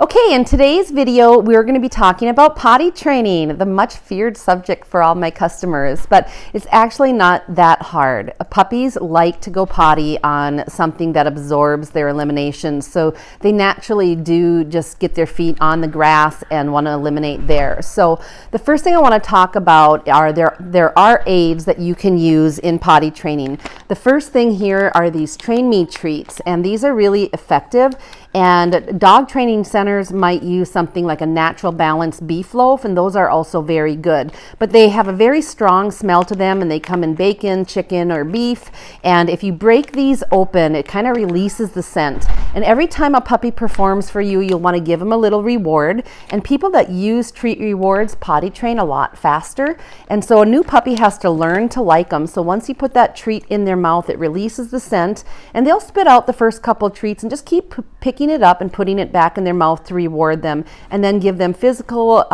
Okay, in today's video, we're going to be talking about potty training, the much feared subject for all my customers, but it's actually not that hard. Puppies like to go potty on something that absorbs their elimination, so they naturally do just get their feet on the grass and want to eliminate there. So the first thing I want to talk about are there are aids that you can use in potty training. The first thing here are these Train Me treats, and these are really effective. And dog training centers might use something like a natural balance beef loaf, and those are also very good. But they have a very strong smell to them, and they come in bacon, chicken, or beef. And if you break these open, it kind of releases the scent. And every time a puppy performs for you, you'll want to give them a little reward. And people that use treat rewards potty train a lot faster. And so a new puppy has to learn to like them. So once you put that treat in their mouth, it releases the scent, and they'll spit out the first couple treats and just keep picking it up and putting it back in their mouth to reward them, and then give them physical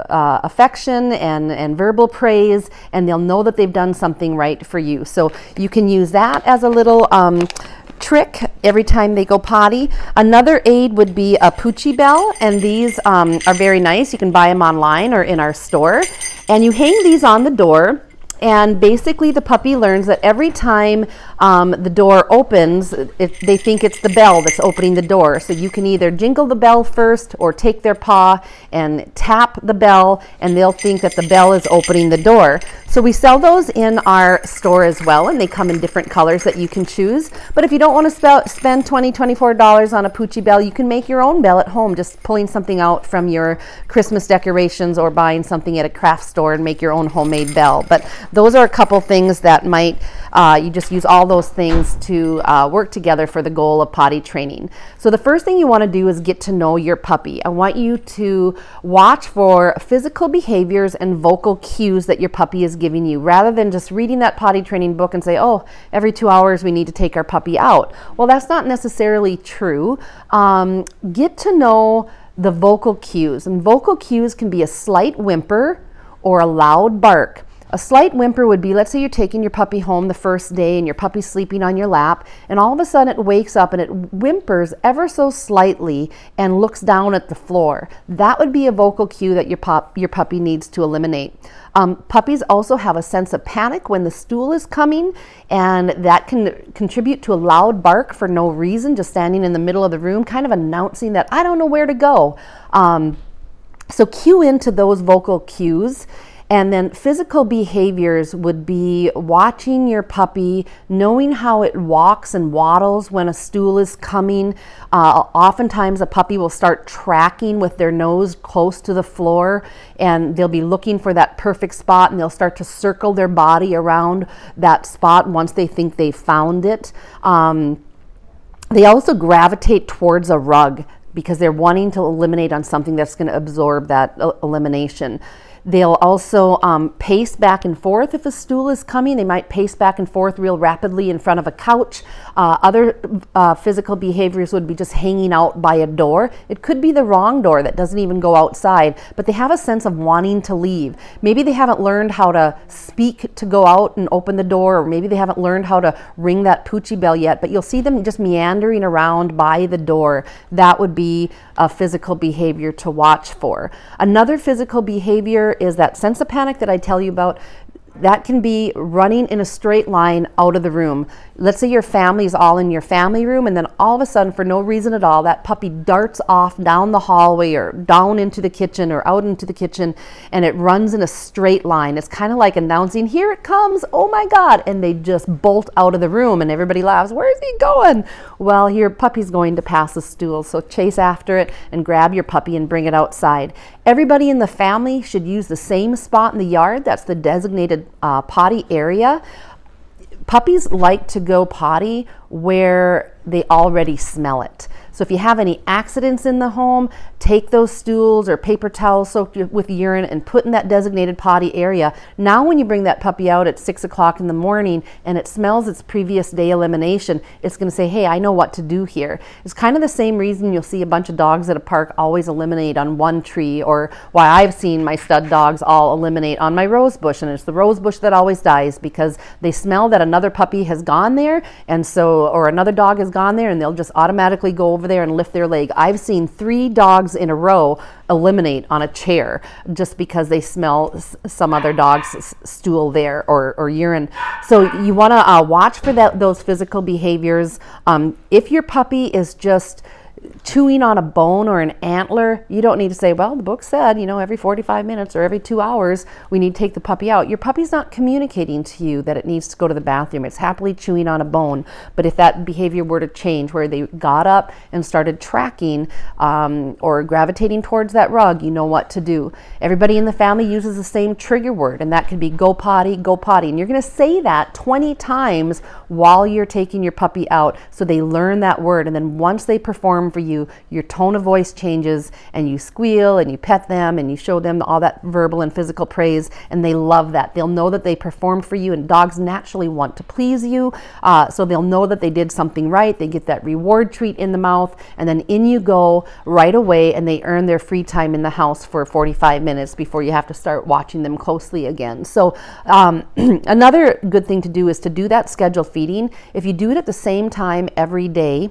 affection and verbal praise, and they'll know that they've done something right for you. So you can use that as a little trick every time they go potty. Another aid would be a Poochie bell, and these are very nice. You can buy them online or in our store, and you hang these on the door. And basically the puppy learns that every time the door opens, they think it's the bell that's opening the door. So you can either jingle the bell first or take their paw and tap the bell, and they'll think that the bell is opening the door. So we sell those in our store as well, and they come in different colors that you can choose. But if you don't want to spend $20, $24 on a Poochie bell, you can make your own bell at home, just pulling something out from your Christmas decorations or buying something at a craft store and make your own homemade bell. But those are a couple things that might, you just use all those things to work together for the goal of potty training. So the first thing you want to do is get to know your puppy. I want you to watch for physical behaviors and vocal cues that your puppy is giving you, rather than just reading that potty training book and say, oh, every 2 hours we need to take our puppy out. Well, that's not necessarily true. Get to know the vocal cues, and vocal cues can be a slight whimper or a loud bark. A slight whimper would be, let's say you're taking your puppy home the first day and your puppy's sleeping on your lap, and all of a sudden it wakes up and it whimpers ever so slightly and looks down at the floor. That would be a vocal cue that your puppy needs to eliminate. Puppies also have a sense of panic when the stool is coming, and that can contribute to a loud bark for no reason, just standing in the middle of the room, kind of announcing that I don't know where to go. So cue into those vocal cues. And then physical behaviors would be watching your puppy, knowing how it walks and waddles when a stool is coming. Oftentimes a puppy will start tracking with their nose close to the floor, and they'll be looking for that perfect spot, and they'll start to circle their body around that spot once they think they've found it. They also gravitate towards a rug because they're wanting to eliminate on something that's going to absorb that elimination. They'll also pace back and forth if a stool is coming. They might pace back and forth real rapidly in front of a couch. Other physical behaviors would be just hanging out by a door. It could be the wrong door that doesn't even go outside, but they have a sense of wanting to leave. Maybe they haven't learned how to speak to go out and open the door, or maybe they haven't learned how to ring that Poochie bell yet, but you'll see them just meandering around by the door. That would be a physical behavior to watch for. Another physical behavior is that sense of panic that I tell you about. That can be running in a straight line out of the room. Let's say your family is all in your family room, and then all of a sudden, for no reason at all, that puppy darts off down the hallway or down into the kitchen or out into the kitchen, and it runs in a straight line. It's kind of like announcing, here it comes, oh my God, and they just bolt out of the room, and everybody laughs, where's he going? Well, your puppy's going to pass the stool, so chase after it and grab your puppy and bring it outside. Everybody in the family should use the same spot in the yard. That's the designated potty area. Puppies like to go potty where they already smell it. So if you have any accidents in the home, take those stools or paper towels soaked with urine and put in that designated potty area. Now when you bring that puppy out at 6 o'clock in the morning and it smells its previous day elimination, it's going to say, hey, I know what to do here. It's kind of the same reason you'll see a bunch of dogs at a park always eliminate on one tree, or why I've seen my stud dogs all eliminate on my rose bush, and it's the rose bush that always dies because they smell that another puppy has gone there, and so, or another dog has gone there, and they'll just automatically go over over there and lift their leg. I've seen 3 dogs in a row eliminate on a chair just because they smell some other dog's stool there or urine. So you want to watch for those physical behaviors. If your puppy is just chewing on a bone or an antler, you don't need to say, well, the book said, every 45 minutes or every 2 hours, we need to take the puppy out. Your puppy's not communicating to you that it needs to go to the bathroom. It's happily chewing on a bone. But if that behavior were to change, where they got up and started tracking or gravitating towards that rug, you know what to do. Everybody in the family uses the same trigger word, and that could be go potty, go potty. And you're going to say that 20 times while you're taking your puppy out, so they learn that word. And then once they perform for you, your tone of voice changes, and you squeal and you pet them and you show them all that verbal and physical praise, and they love that. They'll know that they performed for you, and dogs naturally want to please you, so they'll know that they did something right. They get that reward treat in the mouth, and then in you go right away, and they earn their free time in the house for 45 minutes before you have to start watching them closely again. So another good thing to do is to do that scheduled feeding. If you do it at the same time every day,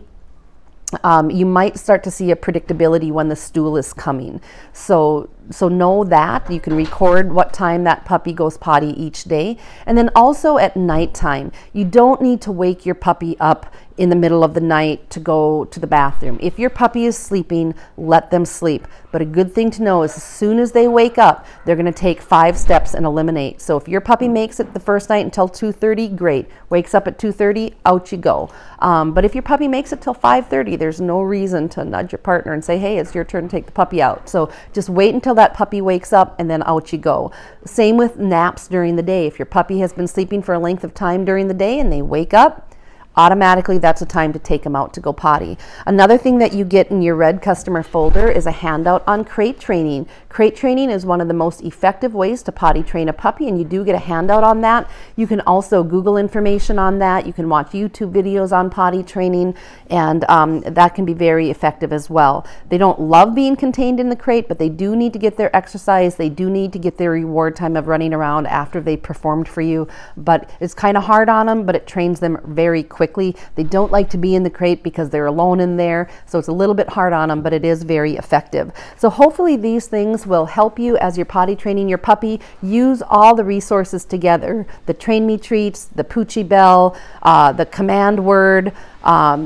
you might start to see a predictability when the stool is coming. So know that. You can record what time that puppy goes potty each day. And then also at nighttime, you don't need to wake your puppy up in the middle of the night to go to the bathroom. If your puppy is sleeping, let them sleep. But a good thing to know is as soon as they wake up, they're going to take 5 steps and eliminate. So if your puppy makes it the first night until 2:30, great. Wakes up at 2:30, out you go. But if your puppy makes it till 5:30, there's no reason to nudge your partner and say, hey, it's your turn to take the puppy out. So just wait until that puppy wakes up, and then out you go. Same with naps during the day. If your puppy has been sleeping for a length of time during the day and they wake up, automatically that's a time to take them out to go potty. Another thing that you get in your red customer folder is a handout on crate training. Crate training is one of the most effective ways to potty train a puppy, and you do get a handout on that. You can also Google information on that. You can watch YouTube videos on potty training, and that can be very effective as well. They don't love being contained in the crate, but they do need to get their exercise. They do need to get their reward time of running around after they performed for you, but it's kind of hard on them, but it trains them very quickly. They don't like to be in the crate because they're alone in there, so it's a little bit hard on them, but it is very effective. So hopefully these things will help you as you're potty training your puppy. Use all the resources together: the Train Me treats, the Poochie Bell, the command word,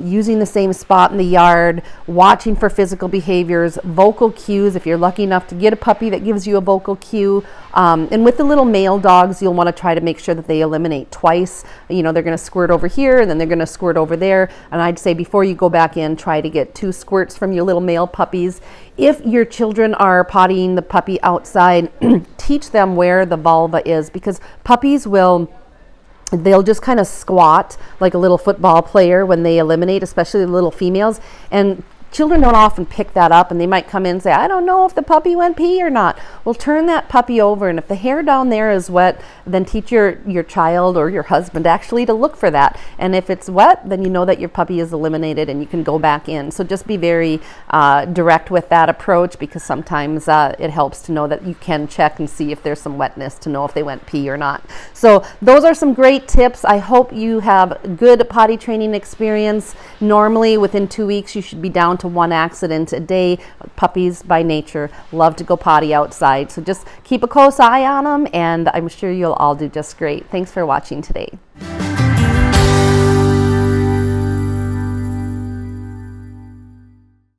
using the same spot in the yard, watching for physical behaviors, vocal cues if you're lucky enough to get a puppy that gives you a vocal cue. And with the little male dogs, you'll want to try to make sure that they eliminate twice. They're going to squirt over here and then they're going to squirt over there. And I'd say before you go back in, try to get 2 squirts from your little male puppies. If your children are pottying the puppy outside, teach them where the vulva is, because puppies they'll just kind of squat like a little football player when they eliminate, especially the little females. And children don't often pick that up, and they might come in and say, I don't know if the puppy went pee or not. Well, turn that puppy over, and if the hair down there is wet, then teach your child or your husband actually to look for that. And if it's wet, then you know that your puppy is eliminated and you can go back in. So just be very direct with that approach, because sometimes it helps to know that you can check and see if there's some wetness to know if they went pee or not. So those are some great tips. I hope you have good potty training experience. Normally within 2 weeks, you should be down to 1 accident a day. Puppies by nature love to go potty outside, so just keep a close eye on them, and I'm sure you'll all do just great. Thanks for watching today.